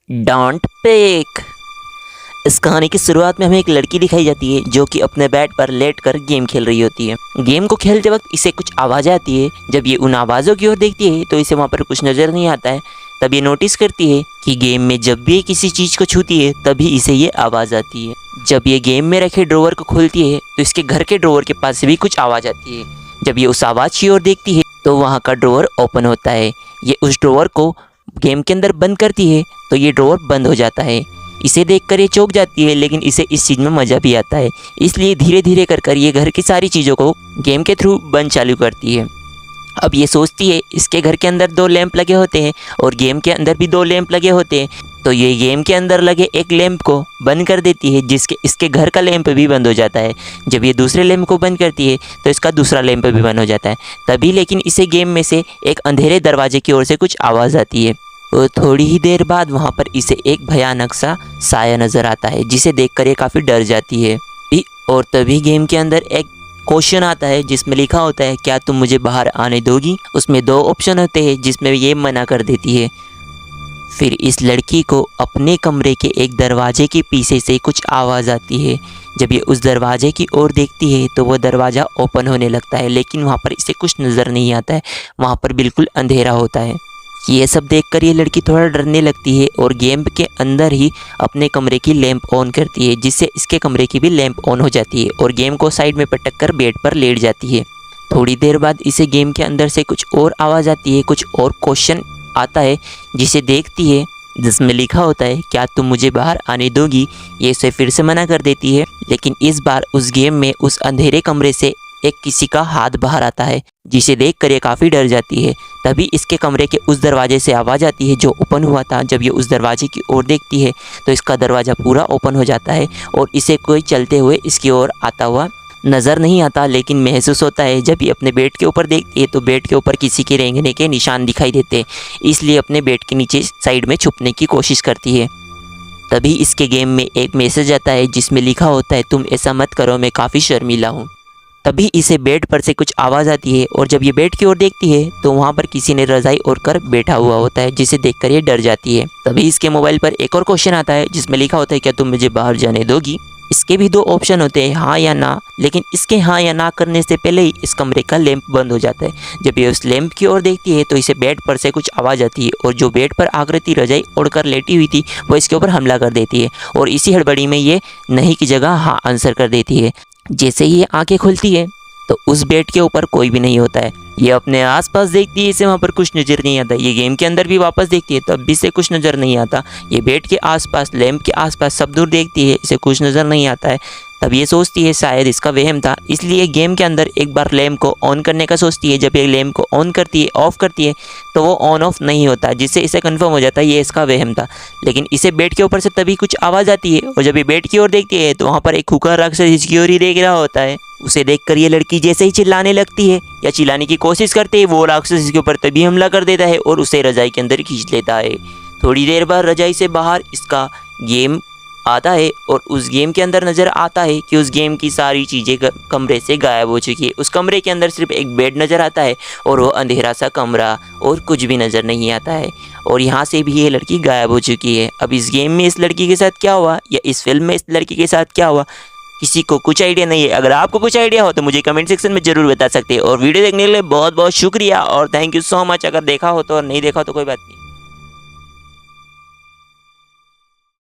Don't pick. इस कहानी की शुरुआत में हमें एक लड़की दिखाई जाती है जो कि अपने बेड पर लेटकर गेम खेल रही होती है। गेम को खेलते वक्त इसे कुछ आवाज़ें आती है। जब ये उन आवाज़ों की ओर देखती है तो इसे वहाँ पर कुछ नज़र नहीं आता है। तब ये नोटिस करती है कि गेम में जब भी किसी चीज़ को छूती है तभी इसे ये आवाज़ आती है। जब ये गेम में रखे ड्रॉवर को खोलती है तो इसके घर के ड्रॉवर के पास से भी कुछ आवाज़ आती है। जब ये उस आवाज़ की ओर देखती है तो वहाँ का ड्रॉवर ओपन होता है। ये उस ड्रॉवर को गेम के अंदर बंद करती है तो ये ड्रॉवर बंद हो जाता है। इसे देखकर ये चौंक जाती है, लेकिन इसे इस चीज़ में मज़ा भी आता है, इसलिए धीरे धीरे कर ये घर की सारी चीज़ों को गेम के थ्रू बंद चालू करती है। अब ये सोचती है इसके घर के अंदर 2 लैंप लगे होते हैं और गेम के अंदर भी 2 लैंप लगे होते हैं, तो ये गेम के अंदर लगे एक लैंप को बंद कर देती है, जिसके इसके घर का लैंप भी बंद हो जाता है। जब ये दूसरे लैंप को बंद करती है तो इसका दूसरा लैंप भी बंद हो जाता है। तभी लेकिन इसे गेम में से एक अंधेरे दरवाजे की ओर से कुछ आवाज़ आती है और थोड़ी ही देर बाद वहाँ पर इसे एक भयानक सा साया नज़र आता है, जिसे देखकर ये काफ़ी डर जाती है। और तभी गेम के अंदर एक क्वेश्चन आता है जिसमें लिखा होता है, क्या तुम मुझे बाहर आने दोगी। उसमें 2 ऑप्शन होते हैं जिसमें ये मना कर देती है। फिर इस लड़की को अपने कमरे के एक दरवाजे के पीछे से कुछ आवाज़ आती है। जब ये उस दरवाजे की ओर देखती है तो वो दरवाज़ा ओपन होने लगता है, लेकिन वहाँ पर इसे कुछ नज़र नहीं आता है। वहाँ पर बिल्कुल अंधेरा होता है। ये सब देखकर ये लड़की थोड़ा डरने लगती है और गेम के अंदर ही अपने कमरे की लैंप ऑन करती है, जिससे इसके कमरे की भी लैंप ऑन हो जाती है और गेम को साइड में पटक कर बेड पर लेट जाती है। थोड़ी देर बाद इसे गेम के अंदर से कुछ और आवाज़ आती है, कुछ और क्वेश्चन आता है जिसे देखती है, जिसमें लिखा होता है, क्या तुम मुझे बाहर आने दोगी। ये इसे फिर से मना कर देती है, लेकिन इस बार उस गेम में उस अंधेरे कमरे से एक किसी का हाथ बाहर आता है, जिसे देखकर ये काफ़ी डर जाती है। तभी इसके कमरे के उस दरवाजे से आवाज़ आती है जो ओपन हुआ था। जब ये उस दरवाजे की ओर देखती है तो इसका दरवाज़ा पूरा ओपन हो जाता है और इसे कोई चलते हुए इसकी ओर आता हुआ नज़र नहीं आता, लेकिन महसूस होता है। जब ये अपने बेड के ऊपर देखती है तो बेड के ऊपर किसी के रेंगने के निशान दिखाई देते हैं, इसलिए अपने बेड के नीचे साइड में छुपने की कोशिश करती है। तभी इसके गेम में एक मैसेज आता है जिसमें लिखा होता है, तुम ऐसा मत करो, मैं काफ़ी शर्मीला हूँ। तभी इसे बेड पर से कुछ आवाज़ आती है और जब ये बेड की ओर देखती है तो वहाँ पर किसी ने रज़ाई ओढ़ कर बैठा हुआ होता है, जिसे देखकर ये डर जाती है। तभी इसके मोबाइल पर एक और क्वेश्चन आता है जिसमें लिखा होता है, क्या तुम मुझे बाहर जाने दोगी। इसके भी 2 ऑप्शन होते हैं, हाँ या ना, लेकिन इसके हाँ या ना करने से पहले ही इस कमरे का लैंप बंद हो जाता है। जब ये उस लैंप की ओर देखती है तो इसे बेड पर से कुछ आवाज़ आती है और जो बेड पर आकृति रजाई ओढ़कर लेटी हुई थी वो इसके ऊपर हमला कर देती है और इसी हड़बड़ी में ये नहीं की जगह हाँ आंसर कर देती है। जैसे ही ये आंखें खुलती है तो उस बेड के ऊपर कोई भी नहीं होता है। ये अपने आसपास देखती है, इसे वहाँ पर कुछ नज़र नहीं आता। ये गेम के अंदर भी वापस देखती है तब भी इसे कुछ नज़र नहीं आता। ये बेड के आसपास, लैंप के आसपास सब दूर देखती है, इसे कुछ नज़र नहीं आता है। तब ये सोचती है शायद इसका वहम था, इसलिए गेम के अंदर एक बार लैंप को ऑन करने का सोचती है। जब ये लैंप को ऑन करती है, ऑफ करती है, तो वो ऑन ऑफ नहीं होता, जिससे इसे कंफर्म हो जाता है ये इसका वहम था। लेकिन इसे बेड के ऊपर से तभी कुछ आवाज़ आती है और जब ये बेड की ओर देखती है तो वहाँ पर एक खूंखार राक्षस इसकी ओर ही देख रहा होता है। उसे देखकर ये लड़की जैसे ही चिल्लाने लगती है या चिल्लाने की कोशिश करते है, वो राक्षस इसके ऊपर तभी हमला कर देता है और उसे रजाई के अंदर खींच लेता है। थोड़ी देर बाद रजाई से बाहर इसका गेम आता है और उस गेम के अंदर नज़र आता है कि उस गेम की सारी चीज़ें कमरे से गायब हो चुकी है। उस कमरे के अंदर सिर्फ एक बेड नज़र आता है और वो अंधेरा सा कमरा, और कुछ भी नज़र नहीं आता है। और यहाँ से भी ये लड़की गायब हो चुकी है। अब इस गेम में इस लड़की के साथ क्या हुआ या इस फिल्म में इस लड़की के साथ क्या हुआ, किसी को कुछ आइडिया नहीं है। अगर आपको कुछ आइडिया हो तो मुझे कमेंट सेक्शन में ज़रूर बता सकते हैं। और वीडियो देखने के लिए बहुत बहुत शुक्रिया और थैंक यू सो मच। अगर देखा हो तो और नहीं देखा हो तो कोई बात नहीं।